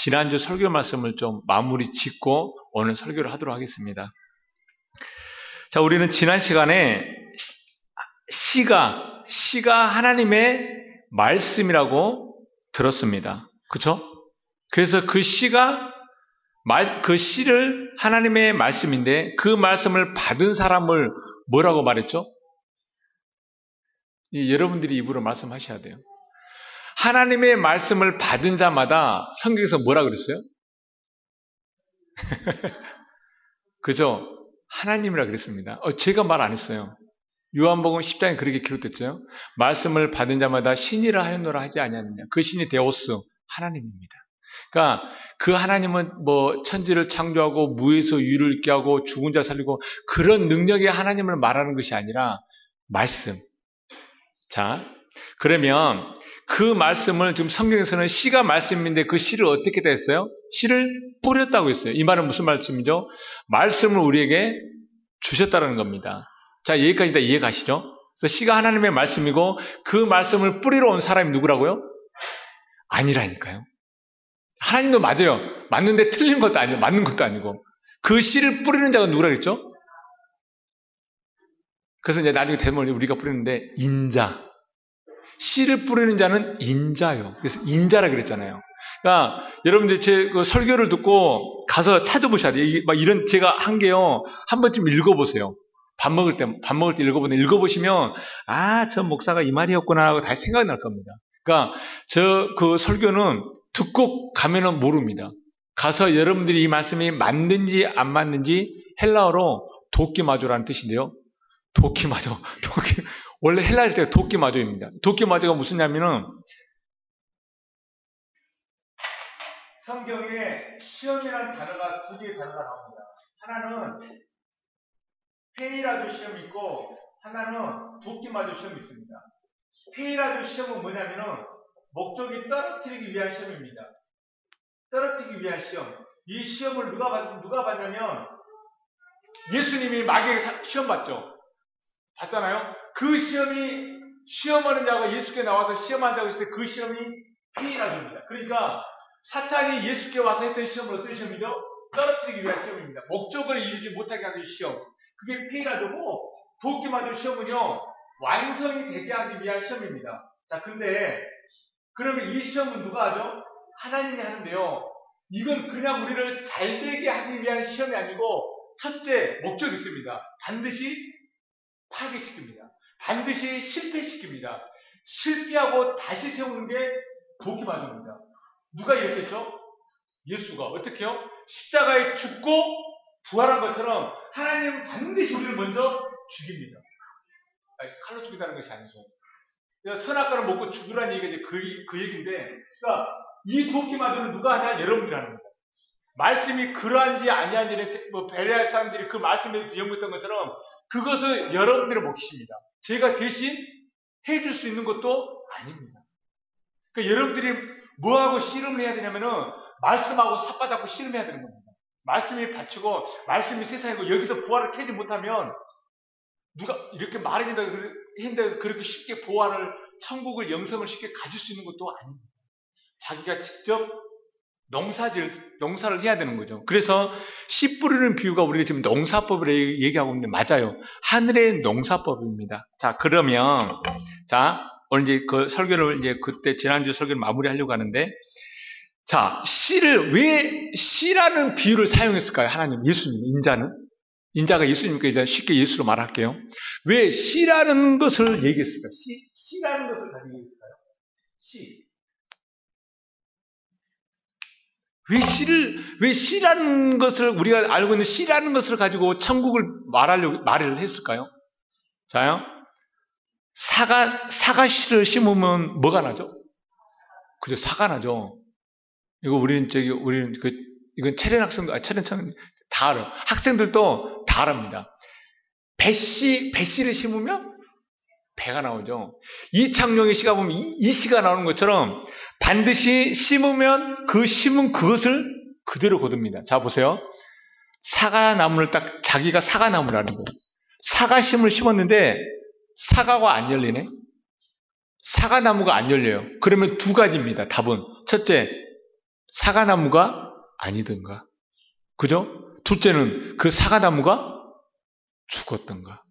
지난주 설교 말씀을 좀 마무리 짓고 오늘 설교를 하도록 하겠습니다. 자, 우리는 지난 시간에 시가 하나님의 말씀이라고 들었습니다. 그쵸? 그래서 그 시를 하나님의 말씀인데 그 말씀을 받은 사람을 뭐라고 말했죠? 여러분들이 입으로 말씀하셔야 돼요. 하나님의 말씀을 받은 자마다 성경에서 뭐라 그랬어요? 그죠? 하나님이라 그랬습니다. 제가 말 안 했어요. 요한복음 10장에 그렇게 기록됐죠. 말씀을 받은 자마다 신이라 하였노라 하지 아니하느냐. 그 신이 데오스, 하나님입니다. 그러니까 그 하나님은 뭐 천지를 창조하고 무에서 유를 있게 하고 죽은 자 살리고 그런 능력의 하나님을 말하는 것이 아니라 말씀. 자, 그러면 그 말씀을 지금 성경에서는 시가 말씀인데 그 시를 어떻게 됐어요? 시를 뿌렸다고 했어요. 이 말은 무슨 말씀이죠? 말씀을 우리에게 주셨다는 겁니다. 자, 여기까지 다 이해가시죠? 그래서 시가 하나님의 말씀이고 그 말씀을 뿌리러 온 사람이 누구라고요? 아니라니까요. 하나님도 맞아요. 맞는데 틀린 것도 아니고 맞는 것도 아니고 그 씨를 뿌리는 자가 누구라 그랬죠? 그래서 이제 나중에 대면 우리가 뿌리는데 인자. 씨를 뿌리는 자는 인자요. 그래서 인자라 그랬잖아요. 그러니까 여러분들 제 그 설교를 듣고 가서 찾아보셔야 돼요. 막 이런 제가 한 게요. 한 번쯤 읽어보세요. 밥 먹을 때 읽어보시면 저 목사가 이 말이었구나 하고 다시 생각이 날 겁니다. 그러니까 그 설교는 듣고 가면은 모릅니다. 가서 여러분들이 이 말씀이 맞는지 안 맞는지 헬라어로 도끼마조라는 뜻인데요. 도끼마조. 원래 헬라어일 때가 도끼마조입니다. 도끼마조가 무슨 냐면은 성경에 시험이라는 단어가 두 개의 단어가 나옵니다. 하나는 페이라조 시험이 있고 하나는 도끼마조 시험이 있습니다. 페이라조 시험은 뭐냐면은 목적이 떨어뜨리기 위한 시험입니다. 떨어뜨리기 위한 시험. 이 시험을 누가 봤냐면 예수님이 마귀에게 시험 봤죠. 봤잖아요. 그 시험하는 자가 예수께 나와서 시험한다고 했을 때 그 시험이 페이라조입니다. 그러니까 사탄이 예수께 와서 했던 시험은 어떤 시험이죠? 떨어뜨리기 위한 시험입니다. 목적을 이루지 못하게 하는 시험. 그게 페이라조고 도끼마조 시험은요. 완성이 되게 하기 위한 시험입니다. 자, 근데 그러면 이 시험은 누가 하죠? 하나님이 하는데요. 이건 그냥 우리를 잘되게 하기 위한 시험이 아니고 첫째 목적이 있습니다. 반드시 파괴시킵니다. 반드시 실패시킵니다. 실패하고 다시 세우는 게 도끼마조입니다. 누가 이렇게 했죠? 예수가 어떻게 해요? 십자가에 죽고 부활한 것처럼 하나님은 반드시 우리를 먼저 죽입니다. 칼로 죽인다는 것이 아니죠. 선악과를 먹고 죽으라는 얘기가 이제 그 얘기인데, 그러니까 이 도끼마조는 누가 하냐? 여러분들이 하는 겁니다. 말씀이 그러한지 아니한지는 베레아 사람들이 그 말씀에 대해서 연구했던 것처럼 그것을 여러분들이 몫입니다. 제가 대신 해줄 수 있는 것도 아닙니다. 그러니까 여러분들이 뭐하고 씨름을 해야 되냐면은 말씀하고 삿바잡고 씨름해야 되는 겁니다. 말씀이 바치고 말씀이 세상이고 여기서 부활을 캐지 못하면 누가 이렇게 말해준다고 했는데 그렇게 쉽게 부활을 천국을 영생을 쉽게 가질 수 있는 것도 아닙니다. 자기가 직접 농사를 해야 되는 거죠. 그래서 씨 뿌리는 비유가 우리가 지금 농사법을 얘기하고 있는데 맞아요. 하늘의 농사법입니다. 자, 그러면 오늘 이제 그 설교를 이제 그때 지난주 설교를 마무리하려고 하는데, 자, 왜 씨라는 비유를 사용했을까요? 하나님, 예수님, 인자가 예수님께 이제 쉽게 예수로 말할게요. 왜 씨라는 것을 얘기했을까요? 씨라는 것을 가지고 얘기했을까요? 씨. 왜 씨라는 것을 우리가 알고 있는 씨라는 것을 가지고 천국을 말을 했을까요? 자요. 사과 씨를 심으면 뭐가 나죠? 그죠? 사과 나죠. 이건 체련 학생도, 체련청 다 알아. 학생들도 다 알합니다. 배씨를 심으면 배가 나오죠. 이창용의 시가 보면 이 시가 나오는 것처럼 반드시 심으면 그 심은 그것을 그대로 거둡니다. 자, 보세요. 사과나무를 자기가 사과나무라는 거예요. 사과심을 심었는데 사과가 안 열리네? 사과나무가 안 열려요. 그러면 두 가지입니다. 답은. 첫째, 사과나무가 아니든가. 그죠? 둘째는 그 사과나무가 죽었던가.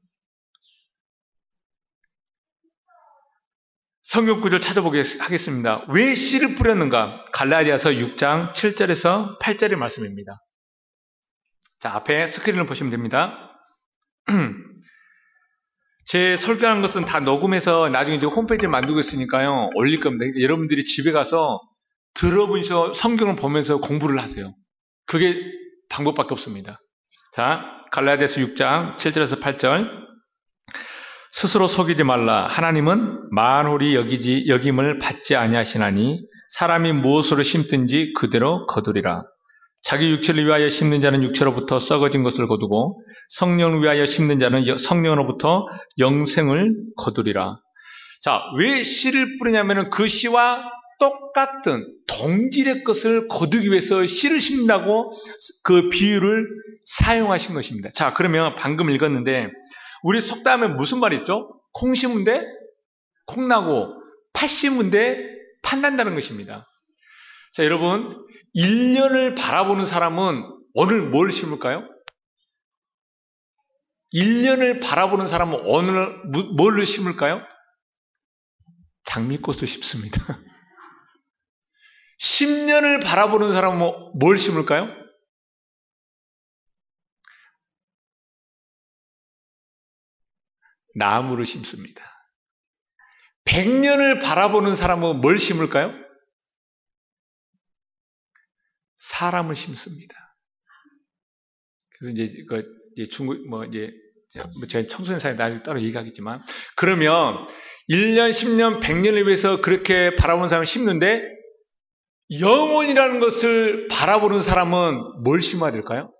성경 구절 찾아보겠습니다. 왜 씨를 뿌렸는가? 갈라디아서 6장 7절에서 8절의 말씀입니다. 자, 앞에 스크린을 보시면 됩니다. 제 설교하는 것은 다 녹음해서 나중에 이제 홈페이지에 만들고 있으니까요. 올릴 겁니다. 여러분들이 집에 가서 들어보셔 성경을 보면서 공부를 하세요. 그게 방법밖에 없습니다. 자, 갈라디아서 6장 7절에서 8절. 스스로 속이지 말라. 하나님은 만홀히 여김을 받지 아니하시나니 사람이 무엇으로 심든지 그대로 거두리라. 자기 육체를 위하여 심는 자는 육체로부터 썩어진 것을 거두고 성령을 위하여 심는 자는 성령으로부터 영생을 거두리라. 자, 왜 씨를 뿌리냐면은 그 씨와 똑같은 동질의 것을 거두기 위해서 씨를 심는다고 그 비유를 사용하신 것입니다. 자, 그러면 방금 읽었는데 우리 속담에 무슨 말이 있죠? 콩 심은 데 콩 나고 팥 심은 데 팥 난다는 것입니다. 자, 여러분 1년을 바라보는 사람은 오늘 뭘 심을까요? 1년을 바라보는 사람은 오늘 뭘 심을까요? 장미꽃을 심습니다. 10년을 바라보는 사람은 뭘 심을까요? 나무를 심습니다. 100년을 바라보는 사람은 뭘 심을까요? 사람을 심습니다. 그래서 이제 중국 제가 청소년 사회 나중에 따로 얘기하겠지만, 그러면 1년, 10년, 100년을 위해서 그렇게 바라보는 사람을 심는데 영혼이라는 것을 바라보는 사람은 뭘 심어야 될까요?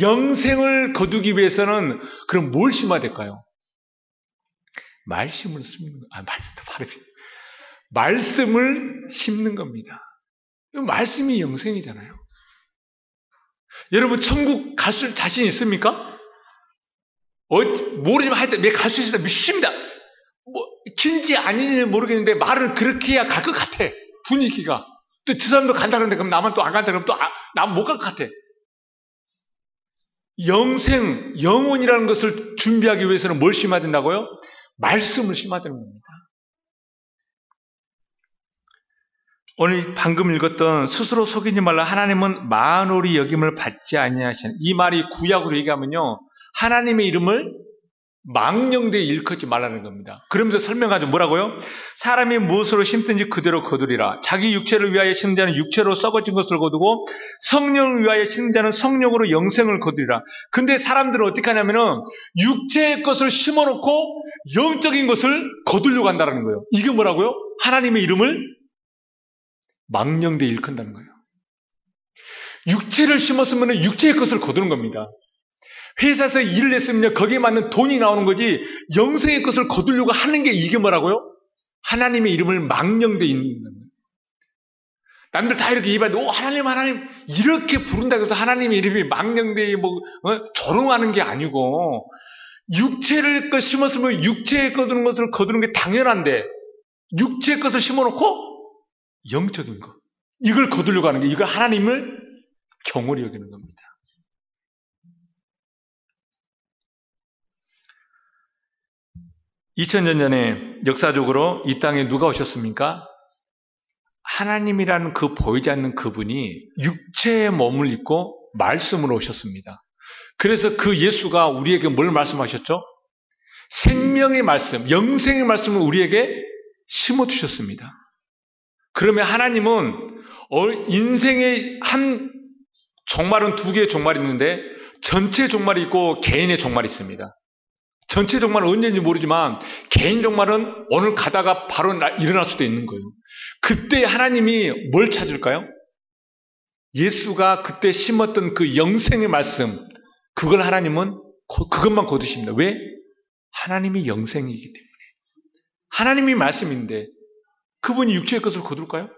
영생을 거두기 위해서는 그럼 뭘 심어야 될까요? 말씀을 심는, 말씀을 심는 겁니다. 말씀이 영생이잖아요. 여러분 천국 갈 수 자신 있습니까? 모르지만 하여튼 갈 수 있습니다. 믿습니다. 긴지 아닌지 모르겠는데 말을 그렇게 해야 갈 것 같아. 분위기가. 또 저 사람도 간다는데 그럼 나만 또 안 간다 그러면 또 나만 못 갈 것 같아. 영혼이라는 것을 준비하기 위해서는 뭘 심어야 된다고요? 말씀을 심어야 되는 겁니다. 오늘 방금 읽었던 스스로 속이지 말라. 하나님은 만홀히 여김을 받지 아니하시는, 이 말이 구약으로 얘기하면요, 하나님의 이름을 망령되이 일컫지 말라는 겁니다. 그러면서 설명하죠. 뭐라고요? 사람이 무엇으로 심든지 그대로 거두리라. 자기 육체를 위하여 심는 자는 육체로 썩어진 것을 거두고 성령을 위하여 심는 자는 성령으로 영생을 거두리라. 근데 사람들은 어떻게 하냐면은 육체의 것을 심어놓고 영적인 것을 거두려고 한다는 거예요. 이게 뭐라고요? 하나님의 이름을 망령되이 일컫는다는 거예요. 육체를 심었으면 육체의 것을 거두는 겁니다. 회사에서 일을 했으면 거기에 맞는 돈이 나오는 거지 영생의 것을 거두려고 하는 게 이게 뭐라고요? 하나님의 이름을 망령되이 읽는 거예요. 남들 다 이렇게 입에 하나님 이렇게 부른다고 해서 하나님의 이름이 망령되이 조롱하는 게 아니고, 육체를 것 심었으면 육체의 거두는 것을 거두는 게 당연한데 육체의 것을 심어놓고 영적인 것, 이걸 거두려고 하는 게, 이걸 하나님을 경홀히 여기는 겁니다. (2000년) 전에 역사적으로 이 땅에 누가 오셨습니까? 하나님이라는 그 보이지 않는 그분이 육체의 몸을 입고 말씀으로 오셨습니다. 그래서 그 예수가 우리에게 뭘 말씀하셨죠? 생명의 말씀, 영생의 말씀을 우리에게 심어주셨습니다. 그러면 하나님은 인생의 한 종말은 두 개의 종말이 있는데 전체 종말이 있고 개인의 종말이 있습니다. 전체 종말은 언제인지 모르지만 개인 종말은 오늘 가다가 바로 일어날 수도 있는 거예요. 그때 하나님이 뭘 찾을까요? 예수가 그때 심었던 그 영생의 말씀, 그걸 하나님은 그것만 거두십니다. 왜? 하나님이 영생이기 때문에. 하나님이 말씀인데 그분이 육체의 것을 거둘까요?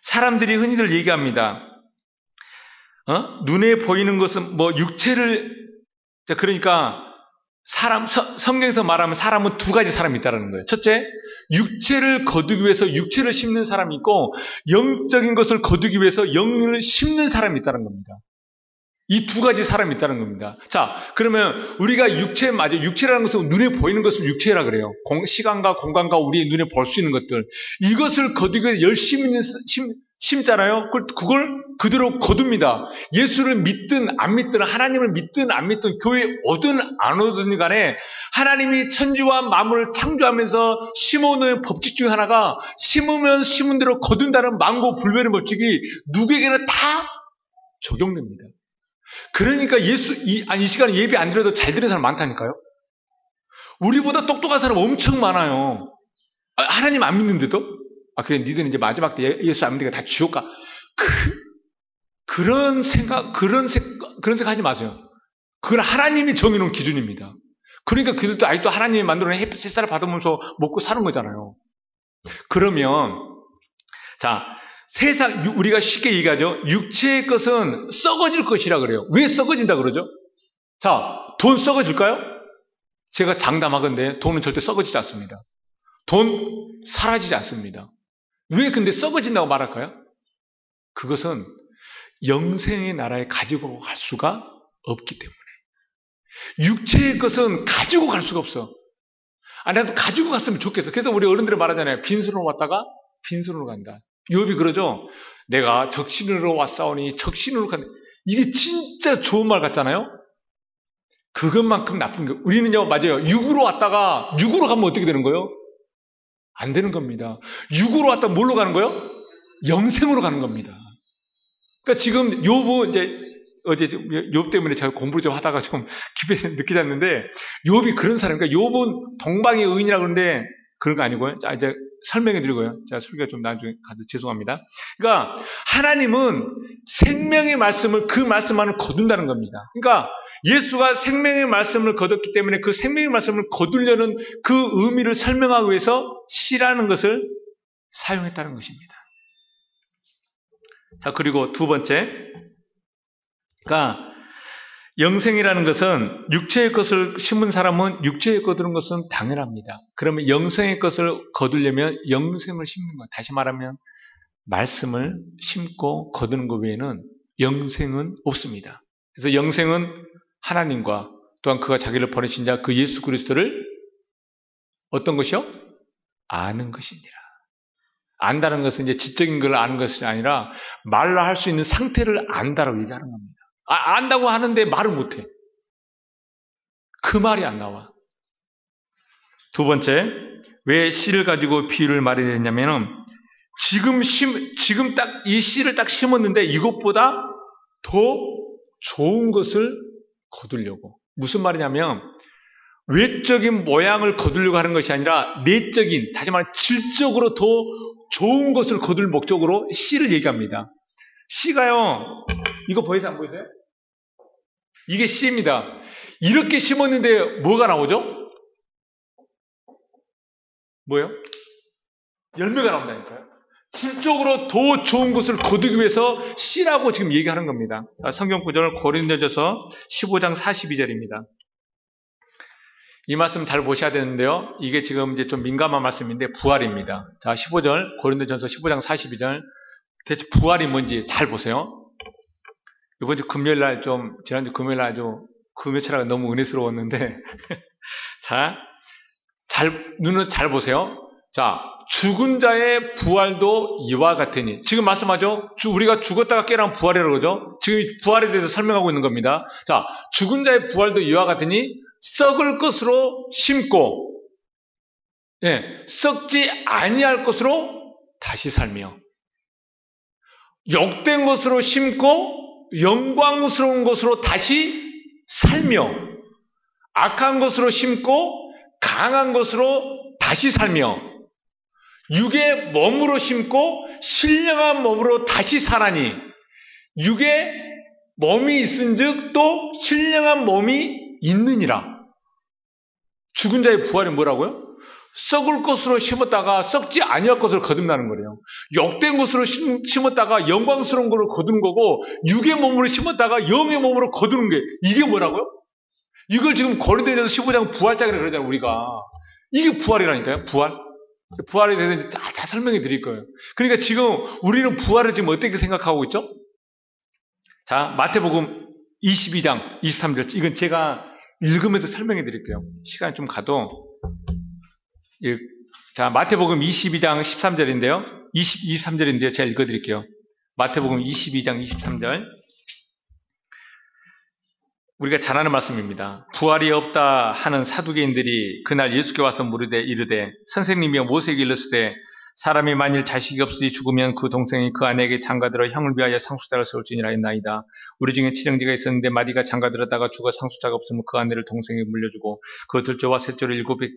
사람들이 흔히들 얘기합니다. 눈에 보이는 것은 육체를, 그러니까 성경에서 말하면 사람은 두 가지 사람이 있다는 거예요. 첫째, 육체를 거두기 위해서 육체를 심는 사람이 있고, 영적인 것을 거두기 위해서 영을 심는 사람이 있다는 겁니다. 이 두 가지 사람이 있다는 겁니다. 자, 그러면 우리가 육체라는 것은 눈에 보이는 것을 육체라 그래요. 시간과 공간과 우리의 눈에 볼 수 있는 것들. 이것을 거두기 위해 열심히 심잖아요. 그걸 그대로 거둡니다. 예수를 믿든 안 믿든, 하나님을 믿든 안 믿든, 교회에 오든 안 오든 간에 하나님이 천지와 만물을 창조하면서 심어놓은 법칙 중 하나가 심으면 심은 대로 거둔다는 만고불변의 법칙이 누구에게나 다 적용됩니다. 그러니까 이 시간에 예배 안 드려도 잘 드리는 사람 많다니까요. 우리보다 똑똑한 사람 엄청 많아요. 하나님 안 믿는데도? 그래, 니들은 이제 마지막 때 예수 안 믿으니까 다 지옥 가. 그런 생각 하지 마세요. 그건 하나님이 정해놓은 기준입니다. 그러니까 그들도 아직도 하나님이 만들어낸 햇빛 햇살을 받으면서 먹고 사는 거잖아요. 그러면, 자, 우리가 쉽게 얘기하죠. 육체의 것은 썩어질 것이라 그래요. 왜 썩어진다 그러죠? 자, 돈 썩어질까요? 제가 장담하건대 돈은 절대 썩어지지 않습니다. 돈 사라지지 않습니다. 왜 근데 썩어진다고 말할까요? 그것은 영생의 나라에 가지고 갈 수가 없기 때문에. 육체의 것은 가지고 갈 수가 없어. 나도 가지고 갔으면 좋겠어. 그래서 우리 어른들이 말하잖아요. 빈손으로 왔다가 빈손으로 간다. 욥이 그러죠. 내가 적신으로 왔사오니 적신으로 간다. 이게 진짜 좋은 말 같잖아요. 그것만큼 나쁜 거. 우리는요, 맞아요. 육으로 왔다가 육으로 가면 어떻게 되는 거예요? 안 되는 겁니다. 육으로 왔다가 뭘로 가는 거예요? 영생으로 가는 겁니다. 그러니까 지금 욥은 어제 욥 때문에 제가 공부를 좀 하다가 좀 깊이 늦게 잤는데, 욥이 그런 사람이니까 욥은 동방의 의인이라고 그러는데 그런 거 아니고요. 자, 이제 설명해 드리고요. 제가 설교가 좀 나중에 가서 죄송합니다. 그러니까 하나님은 생명의 말씀을 그 말씀만을 거둔다는 겁니다. 그러니까 예수가 생명의 말씀을 거뒀기 때문에 그 생명의 말씀을 거두려는 그 의미를 설명하기 위해서 씨라는 것을 사용했다는 것입니다. 자, 그리고 두 번째. 그러니까 영생이라는 것은 육체의 것을 심은 사람은 육체의 거두는 것은 당연합니다. 그러면 영생의 것을 거두려면 영생을 심는 것. 다시 말하면 말씀을 심고 거두는 것 외에는 영생은 없습니다. 그래서 영생은 하나님과 또한 그가 자기를 보내신 자 그 예수 그리스도를 어떤 것이요? 아는 것이니라. 안다는 것은 이제 지적인 걸 아는 것이 아니라 말로 할 수 있는 상태를 안다라고 얘기하는 겁니다. 안다고 하는데 말을 못해. 그 말이 안 나와. 두 번째, 왜 씨를 가지고 비유를 말했냐면은 지금 딱 이 씨를 딱 심었는데 이것보다 더 좋은 것을 거두려고. 무슨 말이냐면 외적인 모양을 거두려고 하는 것이 아니라 내적인, 다시 말하면 질적으로 더 좋은 것을 거둘 목적으로 씨를 얘기합니다. 씨가요, 이거 보이세요? 안 보이세요? 이게 씨입니다. 이렇게 심었는데 뭐가 나오죠? 뭐예요? 열매가 나온다니까요. 질적으로 더 좋은 것을 거두기 위해서 씨라고 지금 얘기하는 겁니다. 자, 성경 구절은 고린도전서 15장 42절입니다. 이 말씀 잘 보셔야 되는데요. 이게 지금 이제 좀 민감한 말씀인데 부활입니다. 자, 15절, 고린도전서 15장 42절. 대체 부활이 뭔지 잘 보세요. 이번 주 금요일 날 지난주 금요일 날 그 며칠가 너무 은혜스러웠는데, 자, 눈을 잘 보세요. 자, 죽은 자의 부활도 이와 같으니. 지금 말씀하죠? 우리가 죽었다가 깨어난 부활이라고 그러죠? 지금 부활에 대해서 설명하고 있는 겁니다. 자, 죽은 자의 부활도 이와 같으니 썩을 것으로 심고, 썩지 아니할 것으로 다시 살며, 욕된 것으로 심고 영광스러운 것으로 다시 살며, 악한 것으로 심고 강한 것으로 다시 살며, 육의 몸으로 심고 신령한 몸으로 다시 살아니, 육의 몸이 있은즉 또 신령한 몸이 있느니라. 죽은 자의 부활이 뭐라고요? 썩을 것으로 심었다가 썩지 아니할 것을 거둔다는 거래요. 욕된 것으로 심었다가 영광스러운 것을 거두는 거고, 육의 몸으로 심었다가 영의 몸으로 거두는 게, 이게 뭐라고요? 이걸 지금 고린도전서 15장 부활장이라고 그러잖아요, 우리가. 이게 부활이라니까요, 부활. 부활에 대해서 이제 다 설명해 드릴 거예요. 그러니까 지금 우리는 부활을 지금 어떻게 생각하고 있죠? 자, 마태복음 22장 23절. 이건 제가 읽으면서 설명해 드릴게요. 시간이 좀 가도. 자, 마태복음 22장 13절인데요. 23절인데요. 제가 읽어 드릴게요. 마태복음 22장 23절. 우리가 잘 아는 말씀입니다. 부활이 없다 하는 사두개인들이 그날 예수께 와서 물으되 이르되 선생님이여 모세에게 일렀으되 사람이 만일 자식이 없으니 죽으면 그 동생이 그 아내에게 장가들어 형을 위하여 상속자를 세울지니라 했나이다. 우리 중에 칠형제가 있었는데 마디가 장가들었다가 죽어 상속자가 없으면 그 아내를 동생에게 물려주고 그 둘째와 셋째로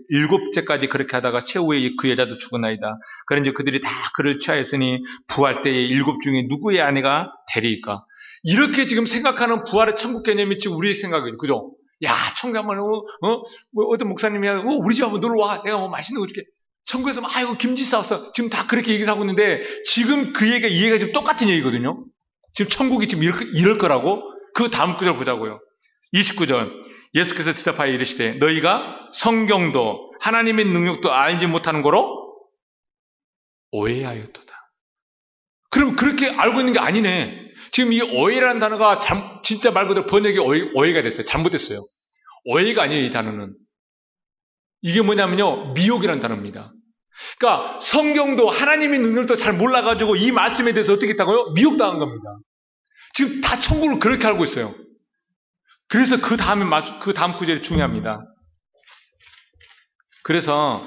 일곱째까지 그렇게 하다가 최후에 그 여자도 죽었나이다. 그런즉 그들이 다 그를 취하였으니 부활 때에 일곱 중에 누구의 아내가 되리이까? 이렇게 지금 생각하는 부활의 천국 개념이 지금 우리의 생각이에요. 그죠? 야, 천국 한번, 어떤 목사님이, 우리 집 한번 놀러 와. 내가 뭐 맛있는 거 줄게. 천국에서 막, 아이고, 김치 싸웠어. 지금 다 그렇게 얘기를 하고 있는데, 지금 그 얘기가, 이 얘기가 지금 똑같은 얘기거든요. 지금 천국이 지금 이럴 거라고? 그 다음 구절 보자고요. 29절. 예수께서 대답하여 이르시되, 너희가 성경도 하나님의 능력도 알지 못하는 거로 오해하였도다. 그럼 그렇게 알고 있는 게 아니네. 지금 이 오해라는 단어가 진짜 말 그대로 번역이 오해가 됐어요. 잘못됐어요. 오해가 아니에요, 이 단어는. 이게 뭐냐면요, 미혹이라는 단어입니다. 그러니까 성경도 하나님의 능력도 잘 몰라가지고 이 말씀에 대해서 어떻게 했다고요? 미혹당한 겁니다. 지금 다 천국을 그렇게 알고 있어요. 그래서 그 다음 구절이 중요합니다. 그래서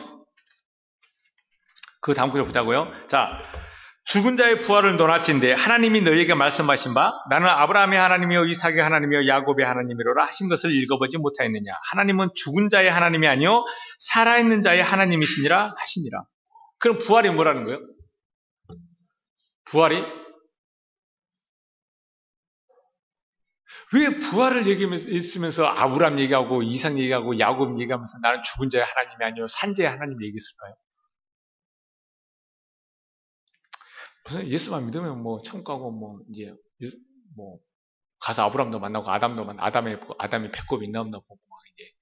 그 다음 구절 보자고요. 자, 죽은 자의 부활을 논할진대 하나님이 너희에게 말씀하신 바 나는 아브라함의 하나님이요 이삭의 하나님이요 야곱의 하나님이로라 하신 것을 읽어보지 못하였느냐. 하나님은 죽은 자의 하나님이 아니요 살아있는 자의 하나님이시니라 하시니라. 그럼 부활이 뭐라는 거예요? 부활이? 왜 부활을 얘기했으면서 아브라함 얘기하고 이삭 얘기하고 야곱 얘기하면서 나는 죽은 자의 하나님이 아니요 산자의 하나님 얘기했을까요? 무슨 예수만 믿으면 뭐 천국 가고 뭐 이제 뭐 가서 아브라함도 만나고 아담도 만나고 아담이 배꼽이 있나 없나 보고 막 이제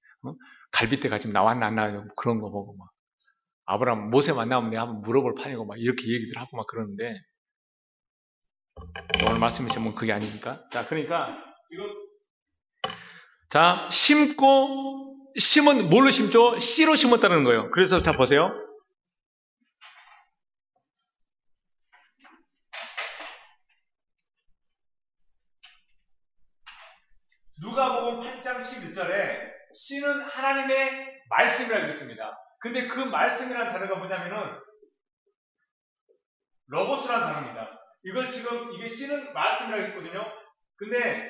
갈빗대가 지금 나왔나 안 나왔나 그런 거 보고 막 아브라함 모세 만나면 내가 한번 물어볼 판이고 막 이렇게 얘기들 하고 막 그러는데 오늘 말씀이 제목 그게 아니니까. 자, 그러니까 지금 자 심은 뭘로 심죠? 씨로 심었다는 거예요. 그래서 자 보세요. 누가복음 8장 11절에 씨는 하나님의 말씀이라고 했습니다. 근데 그 말씀이라는 단어가 뭐냐면은 로고스라는 단어입니다. 이걸 지금 이게 씨는 말씀이라고 했거든요. 근데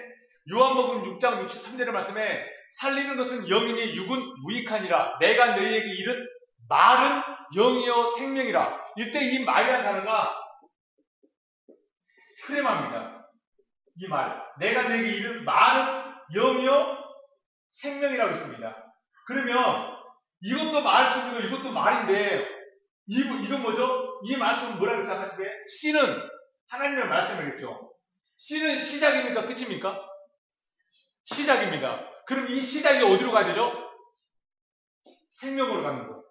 요한복음 6장 63절의 말씀에 살리는 것은 영이니 육은 무익하니라. 내가 너희에게 이른 말은 영이요 생명이라. 이때 이 말이라는 단어가 크레마입니다. 이 말. 내가 너희에게 이른 말은 영이요 생명이라고 했습니다. 그러면 이것도 말씀이고 이것도 말인데 이건 뭐죠? 이 말씀은 뭐라고 생각하시게? 씨는 하나님의 말씀이겠죠. 씨는 시작입니까? 끝입니까? 시작입니다. 그럼 이 시작이 어디로 가야 되죠? 생명으로 가는 거.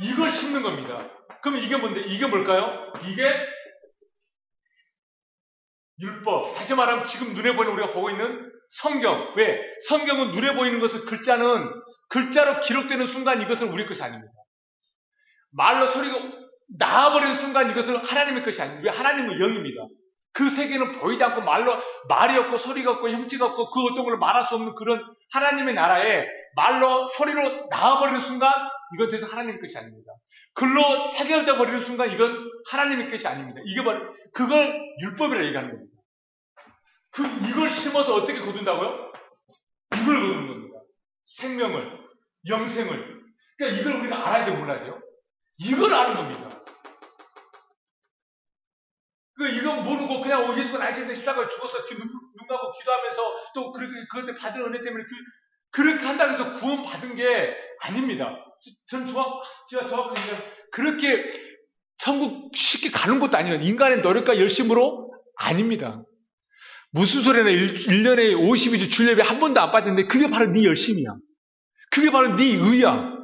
이걸 심는 겁니다. 그럼 이게 뭔데? 이게 뭘까요? 이게 율법. 다시 말하면 지금 눈에 보이는 우리가 보고 있는 성경. 왜? 성경은 눈에 보이는 것을 글자로 기록되는 순간 이것은 우리 것이 아닙니다. 말로 소리가 나와버리는 순간 이것은 하나님의 것이 아닙니다. 왜? 하나님은 영입니다. 그 세계는 보이지 않고 말이 없고 소리가 없고 형체가 없고 그 어떤 걸 말할 수 없는 그런 하나님의 나라에 말로 소리로 나와버리는 순간 이건 더 이상 하나님의 것이 아닙니다. 글로 새겨져 버리는 순간 이건 하나님의 것이 아닙니다. 이게 바로 그걸 율법이라 얘기하는 겁니다. 이걸 심어서 어떻게 거둔다고요? 이걸 거두는 겁니다. 생명을, 영생을. 그러니까 이걸 우리가 알아야 돼, 몰라야 돼요? 이걸 아는 겁니다. 이건 모르고 그냥 예수가 나의 죄 때문에 십자가에 죽어서 눈 감고 기도하면서 또 그때 받은 은혜 때문에 그렇게 한다고 해서 구원 받은 게 아닙니다. 전 제가 정확하게 얘기하면 그렇게 천국 쉽게 가는 것도 아니에요. 인간의 노력과 열심으로 아닙니다. 무슨 소리나 1년에 52주 주일 예배 한 번도 안 빠졌는데 그게 바로 네 열심이야. 그게 바로 네 의야.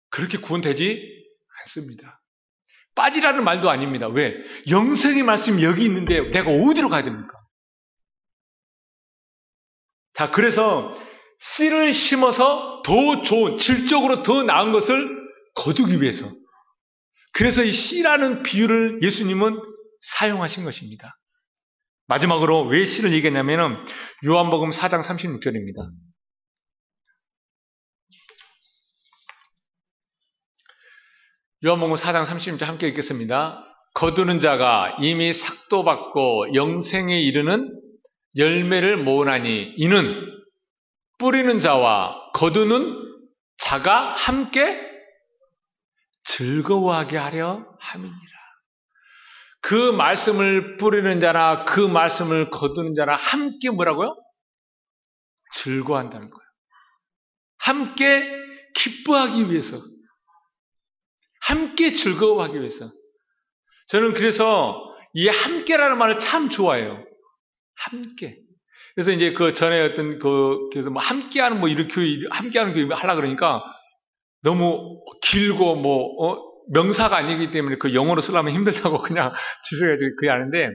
그렇게 구원되지 않습니다. 빠지라는 말도 아닙니다. 왜? 영생의 말씀이 여기 있는데 내가 어디로 가야 됩니까? 자, 그래서 씨를 심어서 더 좋은, 질적으로 더 나은 것을 거두기 위해서. 그래서 이 씨라는 비유를 예수님은 사용하신 것입니다. 마지막으로 왜 씨를 얘기했냐면은 요한복음 4장 36절입니다. 요한복음 4장 36절 함께 읽겠습니다. 거두는 자가 이미 삭도 받고 영생에 이르는 열매를 모으나니 이는 뿌리는 자와 거두는 자가 함께 즐거워하게 하려 함이니라. 그 말씀을 뿌리는 자나 그 말씀을 거두는 자나 함께 뭐라고요? 즐거워한다는 거예요. 함께 기뻐하기 위해서. 함께 즐거워하기 위해서. 저는 그래서 이 함께라는 말을 참 좋아해요. 함께. 그래서 이제 그 전에 어떤 그래서 뭐 함께하는 뭐 이렇게 함께하는 교회 하려 그러니까 너무 길고 명사가 아니기 때문에 그 영어로 쓰려면 힘들다고 그냥 주셔가지고 그게 아는데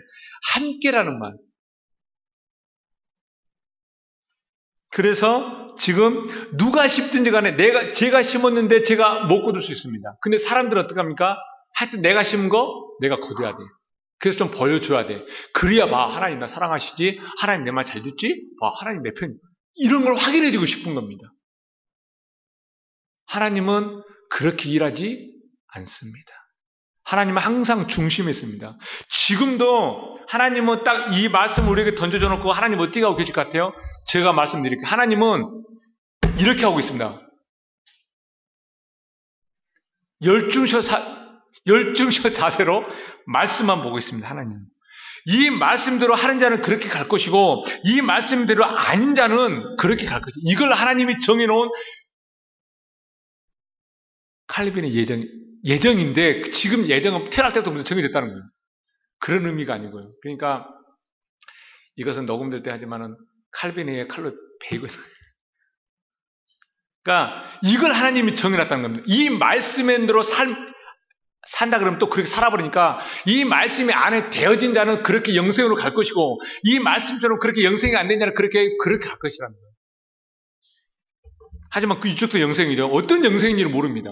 함께라는 말. 그래서 지금 누가 심든지 간에 제가 심었는데 제가 못 거둘 수 있습니다. 근데 사람들은 어떡합니까? 하여튼 내가 심은 거 내가 거둬야 돼. 그래서 좀 보여줘야 돼. 그래야 봐. 하나님 나 사랑하시지? 하나님 내 말 잘 듣지? 봐. 하나님 내 편. 이런 걸 확인해주고 싶은 겁니다. 하나님은 그렇게 일하지 않습니다. 하나님은 항상 중심에 있습니다. 지금도 하나님은 딱 이 말씀을 우리에게 던져줘 놓고 하나님 어떻게 하고 계실 것 같아요? 제가 말씀드릴게요. 하나님은 이렇게 하고 있습니다. 열중셔 자세로 말씀만 보고 있습니다. 하나님은. 이 말씀대로 하는 자는 그렇게 갈 것이고 이 말씀대로 아닌 자는 그렇게 갈 것이고 이걸 하나님이 정해놓은 칼빈의 예정인데 지금 예정은 태어날 때부터 정해졌다는 거예요. 그런 의미가 아니고요. 그러니까 이것은 녹음될 때 하지만은 칼빈의 칼로 베이고 있어요. 그러니까 이걸 하나님이 정해놨다는 겁니다. 이 말씀대로 산다 그러면 또 그렇게 살아버리니까 이 말씀이 안에 되어진 자는 그렇게 영생으로 갈 것이고 이 말씀처럼 그렇게 영생이 안 된 자는 그렇게 갈 것이라는 거예요. 하지만 그 이쪽도 영생이죠. 어떤 영생인지는 모릅니다.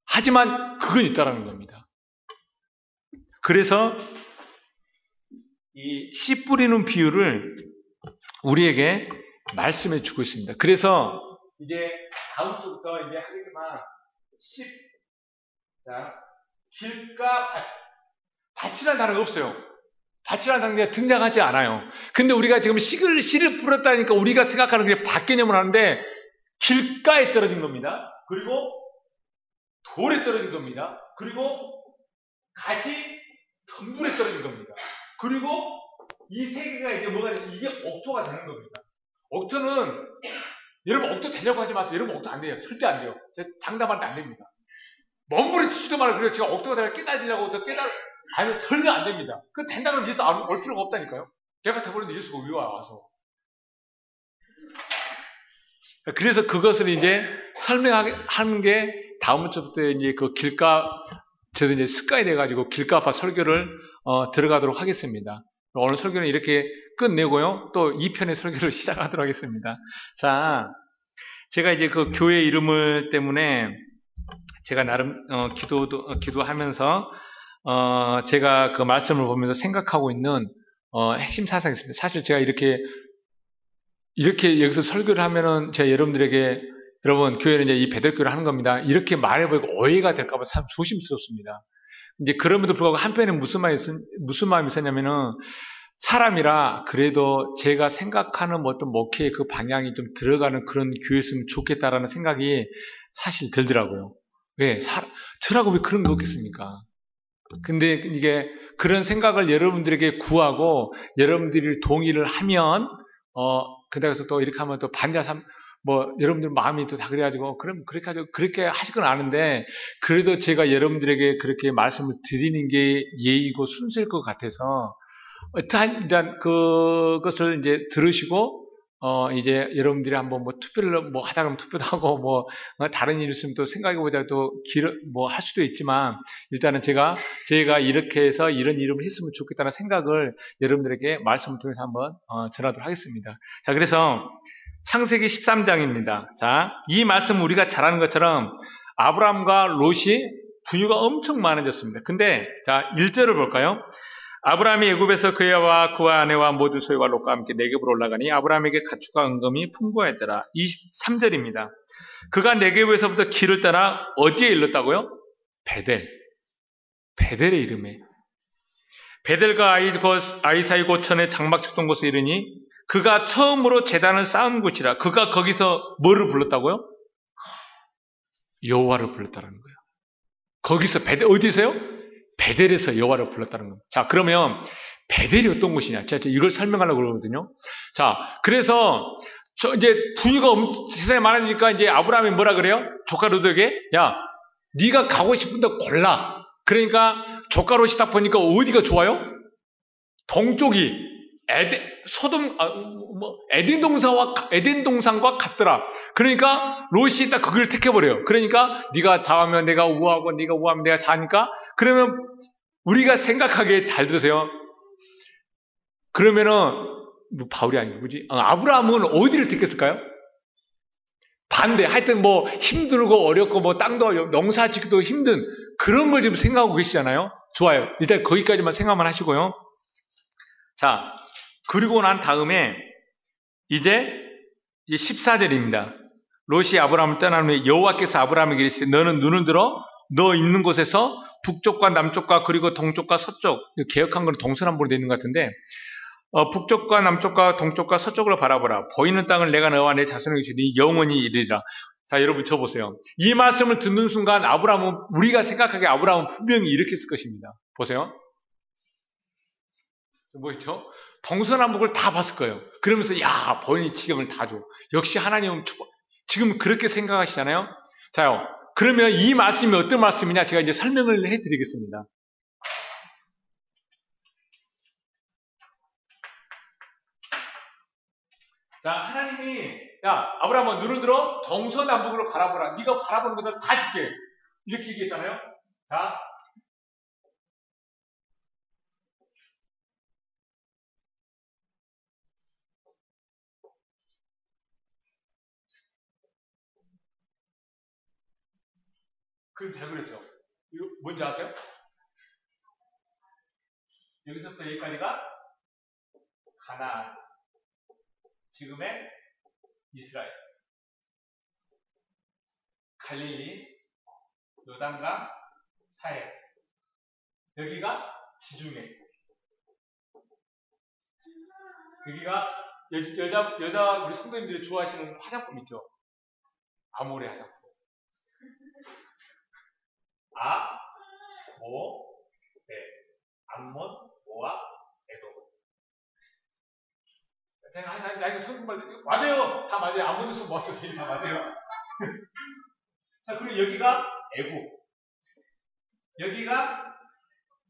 하지만 그건 있다라는 겁니다. 그래서 이 씨 뿌리는 비유를 우리에게 말씀해 주고 있습니다. 그래서 이제 다음 주부터 이제 하겠지만 길가 밭이라는 단어가 없어요. 밭이라는 단어가 등장하지 않아요. 근데 우리가 지금 씨를 뿌렸다니까 우리가 생각하는 게 밭 개념을 하는데 길가에 떨어진 겁니다. 그리고 돌에 떨어진 겁니다. 그리고 가시 덤불에 떨어진 겁니다. 그리고 이 세 개가 이제 이게 옥토가 되는 겁니다. 옥토는 여러분 옥토 되려고 하지 마세요. 여러분 옥토 안 돼요. 절대 안 돼요. 제가 장담하는데 안 됩니다. 몸부림치지도 말아요. 그래서 제가 옥토가 되려 깨달으려고 아니 전혀 안 됩니다. 그 된다 그러면 예수 올 필요가 없다니까요. 걔가 돼버렸는데 예수가 왜 와서. 그래서 그것을 이제 설명하는 게 다음 주부터 이제 그 저도 이제 습관이 돼가지고 길가밭 설교를 들어가도록 하겠습니다. 오늘 설교는 이렇게 끝내고요. 또 2편의 설교를 시작하도록 하겠습니다. 자, 제가 이제 그 교회 이름을 때문에 제가 나름 기도하면서 제가 그 말씀을 보면서 생각하고 있는 핵심 사상이 있습니다. 사실 제가 이렇게 여기서 설교를 하면은 제가 여러분들에게 여러분 교회는 이제 이 베들교를 하는 겁니다. 이렇게 말해보고 오해가 될까봐 참 조심스럽습니다. 이제 그럼에도 불구하고 한편에 무슨 마음이 있었냐면은 사람이라 그래도 제가 생각하는 어떤 목회의 그 방향이 좀 들어가는 그런 교회였으면 좋겠다라는 생각이 사실 들더라고요. 왜? 저라고 왜 그런 거 없겠습니까? 근데 이게 그런 생각을 여러분들에게 구하고 여러분들이 동의를 하면 그다음에서 또 이렇게 하면 또 여러분들 마음이 또 다 그래가지고, 그럼 그렇게 하실 건 아는데, 그래도 제가 여러분들에게 그렇게 말씀을 드리는 게 예의고 순서일 것 같아서, 일단 그것을 이제 들으시고 이제 여러분들이 한번 뭐 투표를 뭐 하자 그러면 투표도 하고 뭐 다른 일 있으면 또 생각해보자 또 뭐 할 수도 있지만 일단은 제가 이렇게 해서 이런 이름을 했으면 좋겠다는 생각을 여러분들에게 말씀을 통해서 한번 전하도록 하겠습니다. 자, 그래서 창세기 13장입니다. 자, 이 말씀 우리가 잘 아는 것처럼 아브라함과 롯이 부유가 엄청 많아졌습니다. 근데 자, 1절을 볼까요? 아브라함이 애굽에서 그와 그와 아내와 모든 소유와 롯과 함께 네겝으로 올라가니 아브라함에게 가축과 은금이 풍부하였더라. 23절입니다. 그가 네겝에서부터 길을 따라 어디에 이르렀다고요? 베델의 이름에. 베델과 아이 사이 고천의 장막 쳤던 곳에 이르니 그가 처음으로 제단을 쌓은 곳이라. 그가 거기서 뭐를 불렀다고요? 여호와를 불렀다는 거예요. 거기서 어디서요? 베델에서 여호와를 불렀다는 겁니다. 자, 그러면 베델이 어떤 곳이냐? 제가 이걸 설명하려고 그러거든요. 자, 그래서 이제 부유가 세상에 많아지니까 이제 아브라함이 뭐라 그래요? 조카 롯에게 야, 네가 가고 싶은 데 골라. 그러니까 조카 롯이 딱 보니까 어디가 좋아요? 동쪽이 에덴 동산과 같더라. 그러니까 롯이 딱 거기를 택해버려요. 그러니까 네가 좌하면 내가 우하고 네가 우하면 내가 좌니까 그러면 우리가 생각하기에 잘 들으세요. 그러면은 뭐 바울이 아니고 뭐지? 아브라함은 어디를 택했을까요? 반대. 하여튼 뭐 힘들고 어렵고 뭐 땅도 농사 짓기도 힘든 그런 걸 지금 생각하고 계시잖아요. 좋아요. 일단 거기까지만 생각만 하시고요. 자, 그리고 난 다음에 이제 14절입니다. 롯이 아브라함을 떠난 후에 여호와께서 아브라함에게 이르시되 너는 눈을 들어 너 있는 곳에서 북쪽과 남쪽과 그리고 동쪽과 서쪽, 개역한 건 동서남북으로 되어 있는 것 같은데 북쪽과 남쪽과 동쪽과 서쪽으로 바라보라. 보이는 땅을 내가 너와 내 자손에게 주니 영원히 이르리라. 자, 여러분 저 보세요. 이 말씀을 듣는 순간 아브라함은 우리가 생각하기에 아브라함은 분명히 이렇게 했을 것입니다. 보세요. 뭐였죠? 동서남북을 다 봤을 거예요. 그러면서 야, 보이는 지경을 다 줘. 역시 하나님은 지금 그렇게 생각하시잖아요. 자요. 그러면 이 말씀이 어떤 말씀이냐? 제가 이제 설명을 해드리겠습니다. 자, 하나님이 야, 아브라함아 눈을 들어 동서남북으로 바라보라. 네가 바라보는 것들 다 줄게. 이렇게 얘기했잖아요. 자, 그럼 잘 그랬죠. 이거 뭔지 아세요? 여기서부터 여기까지가 가나안, 지금의 이스라엘, 갈릴리, 요단강, 사해. 여기가 지중해. 여기가 여자 우리 성도님들이 좋아하시는 화장품 있죠? 아모레 화장품. 네. 암몬, 모압, 에돔. 나 이거 성경말 맞아요. 다 맞아요. 아몬에서 모압에서 다 맞아요. 자, 그리고 여기가 애국. 여기가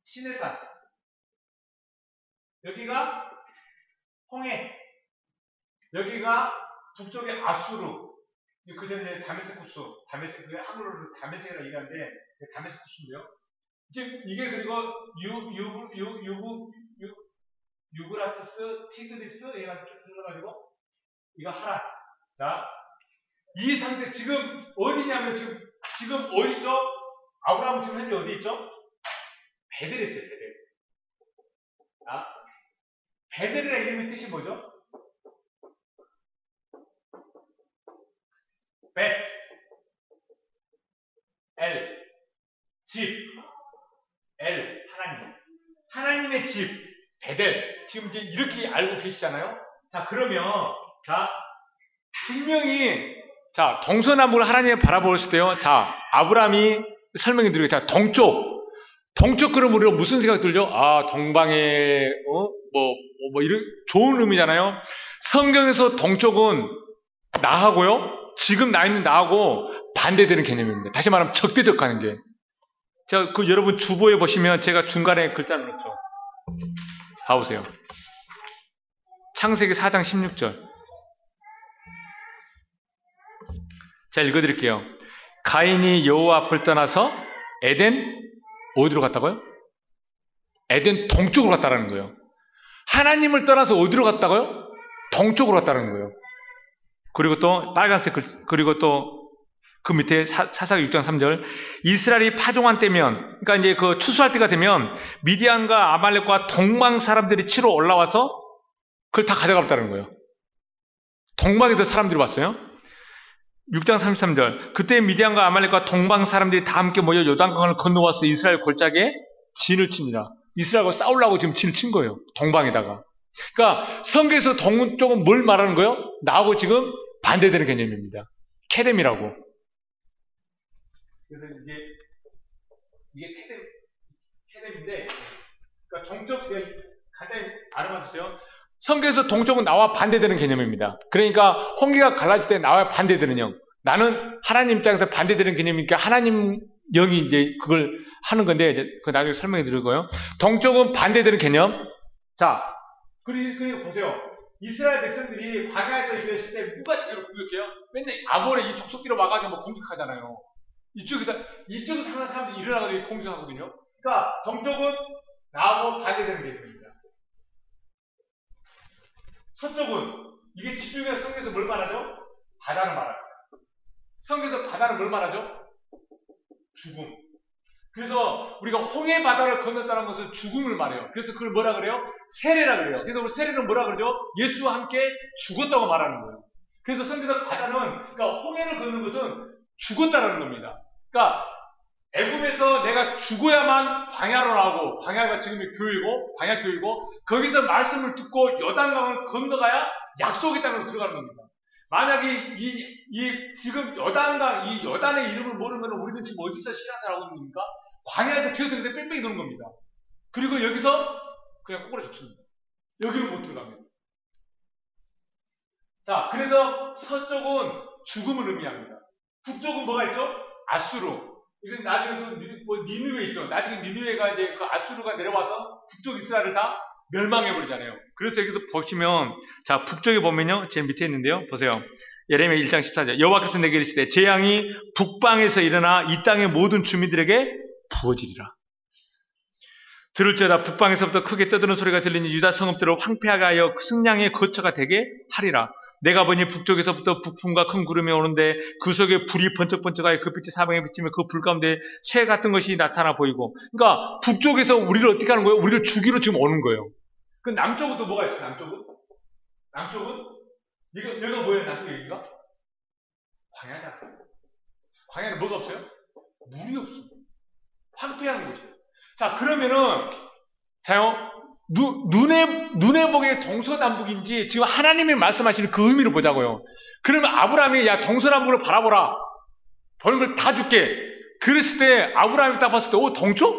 시내산. 여기가 홍해. 여기가 북쪽의 아수르. 그 전에 다메스쿠스. 한글로는 다메섹이라고 얘기하는데 다메스쿠스인데요. 지금 이게 그리고 유그라트스, 티그리스 해가지고 쭉 흘러가지고 이거 하란. 자, 이 상태 지금 어디냐면 지금 어디 있죠? 아브라함은 지금 현재 어디 있죠? 베델에 있어요. 베델. 자, 베델이라는 이름의 뜻이 뭐죠? 벳, 엘, 집, 엘, 하나님의 집, 베델. 지금 이제 이렇게 알고 계시잖아요. 자, 그러면 자, 분명히 자, 동서남북을 하나님을 바라보실 때요. 자, 아브라함이 설명해 드리고 자, 동쪽 그러면 우리가 무슨 생각 들죠? 아, 동방에 이런 좋은 의미잖아요. 성경에서 동쪽은 나하고요. 지금 나 있는 나하고 반대되는 개념입니다. 다시 말하면 적대적 관계. 자, 여러분 주보에 보시면 제가 중간에 글자를 넣었죠. 봐보세요. 창세기 4장 16절. 자, 읽어드릴게요. 가인이 여호와 앞을 떠나서 에덴 어디로 갔다고요? 에덴 동쪽으로 갔다라는 거예요. 하나님을 떠나서 어디로 갔다고요? 동쪽으로 갔다는 거예요. 그리고 또 빨간색 그리고 또 그 밑에 사사기 6장 3절. 이스라엘이 파종한 때면, 그러니까 이제 그 추수할 때가 되면 미디안과 아말렉과 동방 사람들이 치러 올라와서 그걸 다 가져갔다는 거예요. 동방에서 사람들이 왔어요. 6장 33절. 그때 미디안과 아말렉과 동방 사람들이 다 함께 모여 요단강을 건너와서 이스라엘 골짜기에 진을 칩니다. 이스라엘과 싸우려고 지금 진을 친 거예요. 동방에다가. 그러니까 성경에서 동쪽은 뭘 말하는 거예요? 나하고 지금 반대되는 개념입니다. 케뎀이라고. 그래서 이게 케뎀인데, 그러니까 동쪽, 간단히 알아봐 주세요. 성경에서 동쪽은 나와 반대되는 개념입니다. 그러니까 홍기가 갈라질 때 나와 반대되는 영. 나는 하나님 입장에서 반대되는 개념이니까 하나님 영이 이제 그걸 하는 건데, 이제 그 나중에 설명해 드릴 거예요. 동쪽은 반대되는 개념. 자, 그리고 보세요. 이스라엘 백성들이 광야에서 일했을 때 누가 제대로 공격해요? 맨날 아모레 이 족속들이 와가지고 뭐 공격하잖아요. 이쪽에서 사는 사람들이 일어나가지고 공격하거든요. 그러니까 동쪽은 나하고 반대되는 개념입니다. 서쪽은 이게 집중해서 성경에서 뭘 말하죠? 바다를 말합니다. 성경에서 바다를 뭘 말하죠? 죽음. 그래서 우리가 홍해 바다를 건넜다는 것은 죽음을 말해요. 그래서 그걸 뭐라 그래요? 세례라 그래요. 그래서 우리 세례는 뭐라 그러죠? 예수와 함께 죽었다고 말하는 거예요. 그래서 성경에서 바다는, 그러니까 홍해를 걷는 것은 죽었다는 겁니다. 그러니까 애굽에서 내가 죽어야만 광야로 나오고, 광야가 지금의 교회고, 광야교회고, 거기서 말씀을 듣고 요단강을 건너가야 약속의 땅으로 들어가는 겁니다. 만약에 지금 요단강, 이 요단의 이름을 모르면 우리는 지금 어디서 신앙생활 하고 있는 겁니까? 광야에서 계속해서 뺑뺑이 도는 겁니다. 그리고 여기서 그냥 꼬꾸라 죽습니다. 여기로 못 들어갑니다. 자, 그래서 서쪽은 죽음을 의미합니다. 북쪽은 뭐가 있죠? 아수르. 이건 나중에 또 니느웨 있죠. 나중에 니느웨가 이제 그 아수르가 내려와서 북쪽 이스라엘을 다 멸망해버리잖아요. 그래서 여기서 보시면, 자, 북쪽에 보면요. 제 밑에 있는데요. 보세요. 예레미야 1장 14절. 여호와께서 내게 이르시되 재앙이 북방에서 일어나 이 땅의 모든 주민들에게 부어지리라. 들을지어다 북방에서부터 크게 떠드는 소리가 들리니 유다 성읍들을 황폐하게 하여 승량의 거처가 되게 하리라. 내가 보니 북쪽에서부터 북풍과 큰 구름이 오는데 그 속에 불이 번쩍번쩍하여 그 빛이 사방에 비치며 그 불 가운데 쇠 같은 것이 나타나 보이고. 그러니까 북쪽에서 우리를 어떻게 하는 거예요? 우리를 죽이러 지금 오는 거예요. 그 남쪽은 또 뭐가 있어요? 남쪽은? 여기가 뭐예요? 남쪽 여기가? 광야잖아. 광야는 뭐가 없어요? 물이 없어요. 황폐한 곳이에요. 자, 그러면은, 자요, 눈에 보기에 동서남북인지 지금 하나님이 말씀하시는 그 의미를 보자고요. 그러면 아브라함이 야, 동서남북을 바라보라. 보는 걸 다 줄게. 그랬을 때 아브라함이 딱 봤을 때, 동쪽?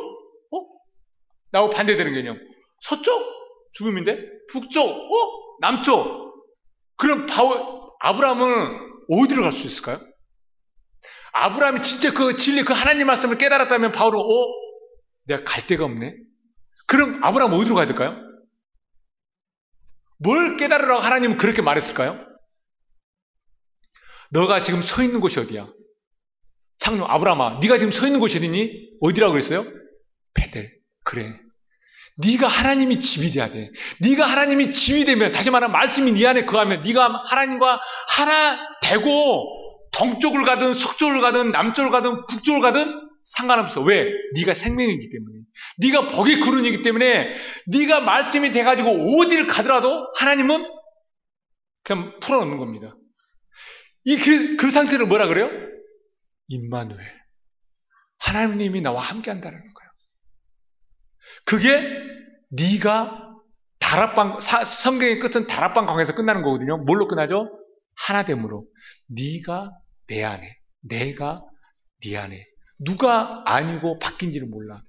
나하고 반대되는 개념. 서쪽? 죽음인데? 북쪽? 남쪽? 그럼 아브라함은 어디로 갈 수 있을까요? 아브라함이 진짜 그 진리, 그 하나님 말씀을 깨달았다면 바울은 내가 갈 데가 없네. 그럼 아브라함 어디로 가야 될까요? 뭘 깨달으라고 하나님은 그렇게 말했을까요? 너가 지금 서 있는 곳이 어디야? 창녀 아브라함아, 네가 지금 서 있는 곳이 어디니? 어디라고 그랬어요? 베델. 그래. 네가 하나님이 집이 돼야 돼. 네가 하나님이 집이 되면, 다시 말하면 말씀이 네 안에 거하면 네가 하나님과 하나 되고 동쪽을 가든 서쪽을 가든 남쪽을 가든 북쪽을 가든 상관없어. 왜? 네가 생명이기 때문에. 네가 복의 근원이기 때문에 네가 말씀이 돼가지고 어디를 가더라도 하나님은 그냥 풀어놓는 겁니다. 그 상태를 뭐라 그래요? 임마누엘. 하나님이 나와 함께 한다는 거예요. 그게 네가 성경의 끝은 다락방 강에서 끝나는 거거든요. 뭘로 끝나죠? 하나됨으로. 네가 내 안에, 내가 네 안에. 누가 아니고 바뀐지를 몰라.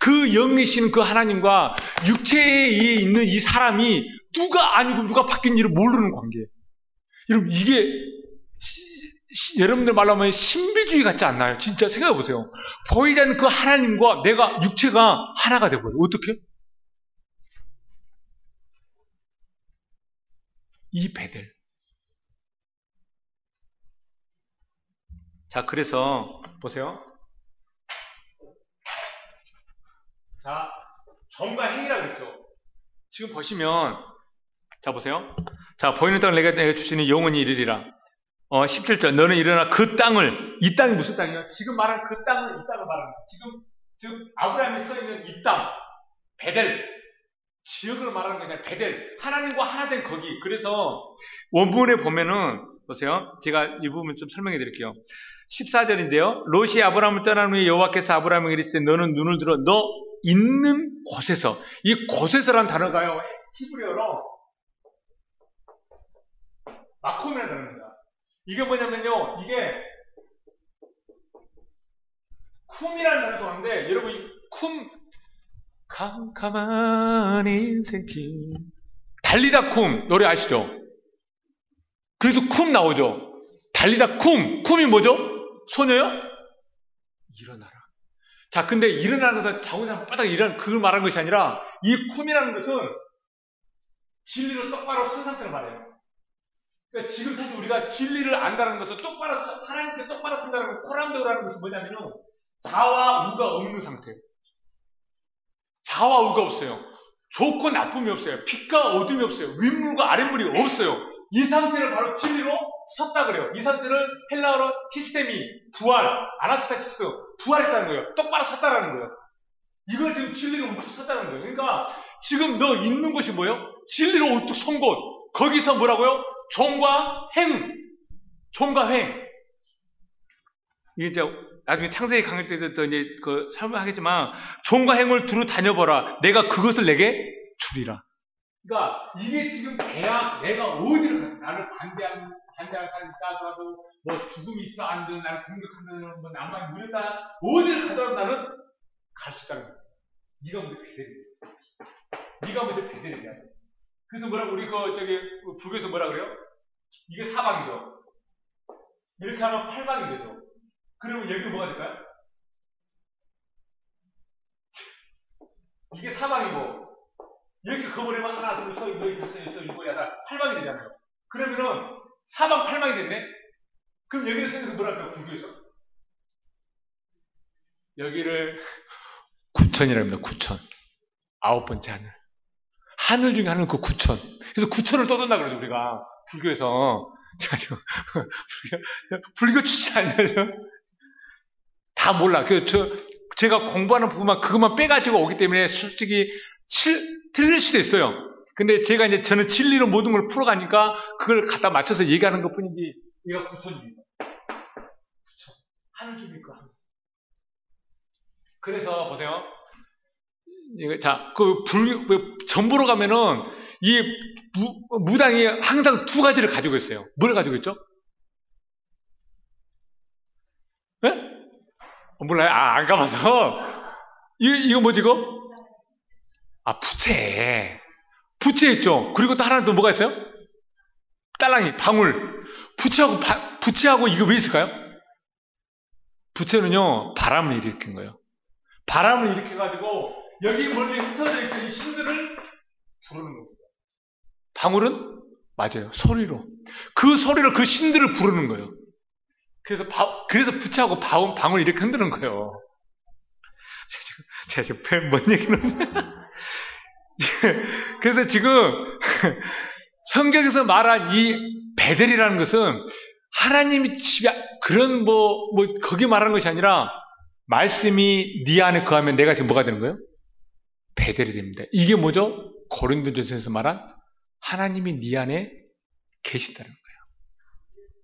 그 영이신 그 하나님과 육체에 있는 이 사람이 누가 아니고 누가 바뀐지를 모르는 관계예요. 여러분, 이게 여러분들 말로 하면 신비주의 같지 않나요? 진짜 생각해 보세요. 보이지 않는 그 하나님과 내가 육체가 하나가 되어버려요. 어떻게? 이 베델. 자, 그래서 보세요. 자, 정과 행이라고 그랬죠. 지금 보시면, 자, 보세요. 자, 보이는 땅을 내가 주시니 영원히 이르리라. 17절. 너는 일어나 그 땅을, 이 땅이 무슨 땅이에요? 지금 말한 그 땅을, 이 땅을 말하는 거예요. 지금 아브라함이 서 있는 이 땅, 베델. 지역을 말하는 게 아니라 베델. 하나님과 하나 된 거기. 그래서 원문에 보면은, 보세요. 제가 이 부분 좀 설명해 드릴게요. 14절인데요. 롯이 아브라함을 떠난 후에 여호와께서 아브라함에게 이르시되 너는 눈을 들어 너 있는 곳에서, 이 곳에서란 단어가요, 히브리어로 마콤이라는 단어입니다. 이게 뭐냐면요, 이게 쿰이라는 단어 좋아하는데, 여러분 이 쿰, 캄캄한 인생길, 달리다 쿰 노래 아시죠? 그래서 쿰 나오죠. 달리다 쿰이 뭐죠? 소녀요? 일어나라. 자, 근데 일어나는 것은 자고 자면 바닥 일어나는 그걸 말하는 것이 아니라, 이 쿰이라는 것은 진리를 똑바로 쓴 상태를 말해요. 그러니까 지금 사실 우리가 진리를 안다는 것은 똑바로, 하나님께 똑바로 쓴다는 건, 코람데오라는 것은 뭐냐면은 자와 우가 없는 상태예요. 자와 우가 없어요. 좋고 나쁨이 없어요. 빛과 어둠이 없어요. 윗물과 아랫물이 없어요. 이 상태를 바로 진리로 섰다 그래요. 이 상태를 헬라어로 히스테미, 부활, 아나스타시스, 부활했다는 거예요. 똑바로 섰다라는 거예요. 이걸 지금 진리로 우뚝 섰다는 거예요. 그러니까 지금 너 있는 곳이 뭐예요? 진리로 우뚝 선 곳. 거기서 뭐라고요? 종과 행. 종과 행. 이게 이제 나중에 창세기 강의 때도 이제 그 설명하겠지만, 종과 행을 두루 다녀보라. 내가 그것을 내게 주리라. 그러니까 이게 지금 내가 어디를 가든, 나를 반대하는 사람이 있다더라도, 뭐 죽음이 있다 안든, 나를 공격한다는, 뭐 남만이 무렸다, 어디를 가더라도 나는 갈 수 있다는 거야. 네가 먼저 베델이야. 네가 먼저 베델이야. 그래서 뭐라고 우리 불교에서 뭐라 그래요? 이게 사방이죠. 이렇게 하면 팔방이 되죠. 그러면 여기는 뭐가 될까요? 이게 사방이고, 이렇게 그어버리면 하나, 둘, 서, 여기 됐어, 있어, 이거, 야다, 팔방이 되잖아요. 그러면은, 사방 팔방이 됐네? 그럼 여기를 생겨서 뭐라 할까요, 불교에서? 여기를 구천이라고 합니다, 구천. 9번째 하늘. 하늘 중에 하늘은 그 구천. 그래서 구천을 떠돈다 그러죠, 우리가. 불교에서. 제가 지금, 불교 출신 아니에요? 다 몰라. 제가 공부하는 부분만, 그것만 빼가지고 오기 때문에 솔직히 틀릴 수도 있어요. 근데 저는 진리로 모든 걸 풀어가니까 그걸 갖다 맞춰서 얘기하는 것 뿐이지, 얘가 구천입니다. 구천. 하늘 중이니까 하늘. 그래서 보세요. 자, 전보로 가면은 이 무당이 항상 두 가지를 가지고 있어요. 뭘 가지고 있죠? 네? 몰라요? 안 가봐서. 이거 뭐지, 이거? 부채. 부채 있죠? 그리고 또 하나 또 뭐가 있어요? 딸랑이, 방울. 부채하고 이거 왜 있을까요? 부채는요, 바람을 일으킨 거예요. 바람을 일으켜가지고, 여기 멀리 흩어져 있던 이 신들을 부르는 겁니다. 방울은? 맞아요. 소리로. 그 소리로 그 신들을 부르는 거예요. 그래서 부채하고 방울 이렇게 흔드는 거예요. 제가 지금 뭔 얘기는. 그래서 지금 성경에서 말한 이 베델이라는 것은 하나님이 그런 거기 말하는 것이 아니라, 말씀이 네 안에 거하면 내가 지금 뭐가 되는 거예요? 베델이 됩니다. 이게 뭐죠? 고린도전서에서 말한 하나님이 네 안에 계신다는 거예요.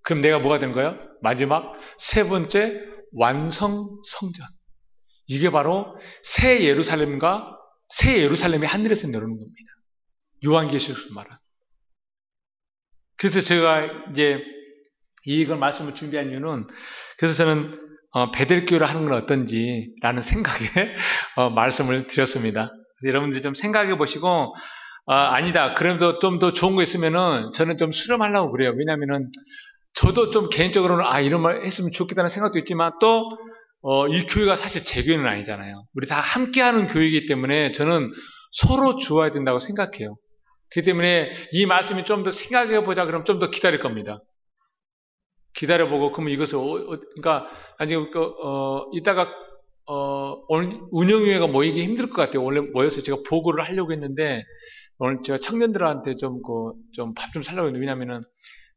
그럼 내가 뭐가 되는 거예요? 마지막 세 번째 완성 성전. 이게 바로 새 예루살렘이 하늘에서 내려오는 겁니다. 요한계시록에서 말한. 그래서 제가 이제 이걸 말씀을 준비한 이유는, 그래서 저는 베델교를 하는 건 어떤지라는 생각에 말씀을 드렸습니다. 그래서 여러분들이 좀 생각해 보시고, 아니다, 그래도 좀 더 좋은 거 있으면은 저는 좀 수렴하려고 그래요. 왜냐면은 저도 좀 개인적으로는 이런 말 했으면 좋겠다는 생각도 있지만, 또 이 교회가 사실 제 교회는 아니잖아요. 우리 다 함께하는 교회이기 때문에 저는 서로 주어야 된다고 생각해요. 그렇기 때문에 이 말씀이 좀 더 생각해보자 그러면 좀 더 기다릴 겁니다. 기다려보고 그러면 이것을 그러니까 나중에 이따가 오늘 운영위회가 모이기 힘들 것 같아요. 원래 모여서 제가 보고를 하려고 했는데 오늘 제가 청년들한테 좀 밥 좀 살려고 했는데 왜냐면은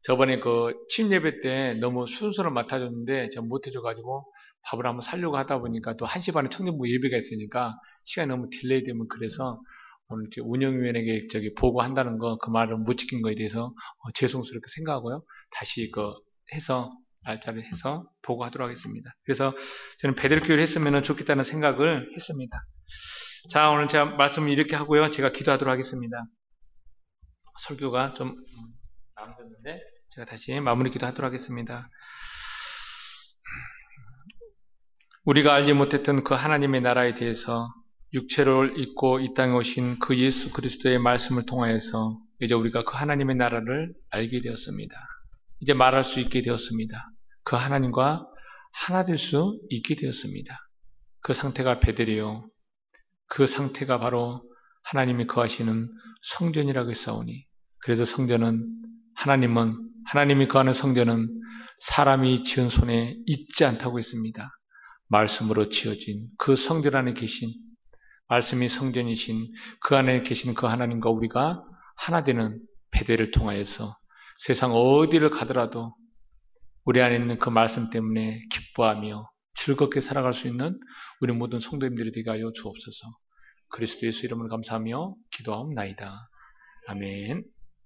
저번에 취임 예배 때 너무 순서를 맡아줬는데 제가 못 해줘가지고 밥을 한번 살려고 하다 보니까 또 1시 반에 청년부 예배가 있으니까 시간이 너무 딜레이 되면 그래서 오늘 운영위원에게 보고한다는 거 그 말을 못 지킨 거에 대해서 죄송스럽게 생각하고요. 다시 해서 날짜를 해서 보고하도록 하겠습니다. 그래서 저는 베델 교회를 했으면 좋겠다는 생각을 했습니다. 자, 오늘 제가 말씀을 이렇게 하고요. 제가 기도하도록 하겠습니다. 설교가 좀 남겼는데 제가 다시 마무리 기도하도록 하겠습니다. 우리가 알지 못했던 그 하나님의 나라에 대해서 육체를 입고 이 땅에 오신 그 예수 그리스도의 말씀을 통하여서 이제 우리가 그 하나님의 나라를 알게 되었습니다. 이제 말할 수 있게 되었습니다. 그 하나님과 하나 될 수 있게 되었습니다. 그 상태가 베델이요. 그 상태가 바로 하나님이 거하시는 성전이라고 했사오니 그래서 성전은 하나님이 거하는 성전은 사람이 지은 손에 있지 않다고 했습니다. 말씀으로 지어진 그 성전 안에 계신 말씀이 성전이신 그 안에 계신 그 하나님과 우리가 하나 되는 베델을 통하여서 세상 어디를 가더라도 우리 안에 있는 그 말씀 때문에 기뻐하며 즐겁게 살아갈 수 있는 우리 모든 성도님들이 되게 하여 주옵소서. 그리스도 예수 이름을 감사하며 기도하옵나이다. 아멘.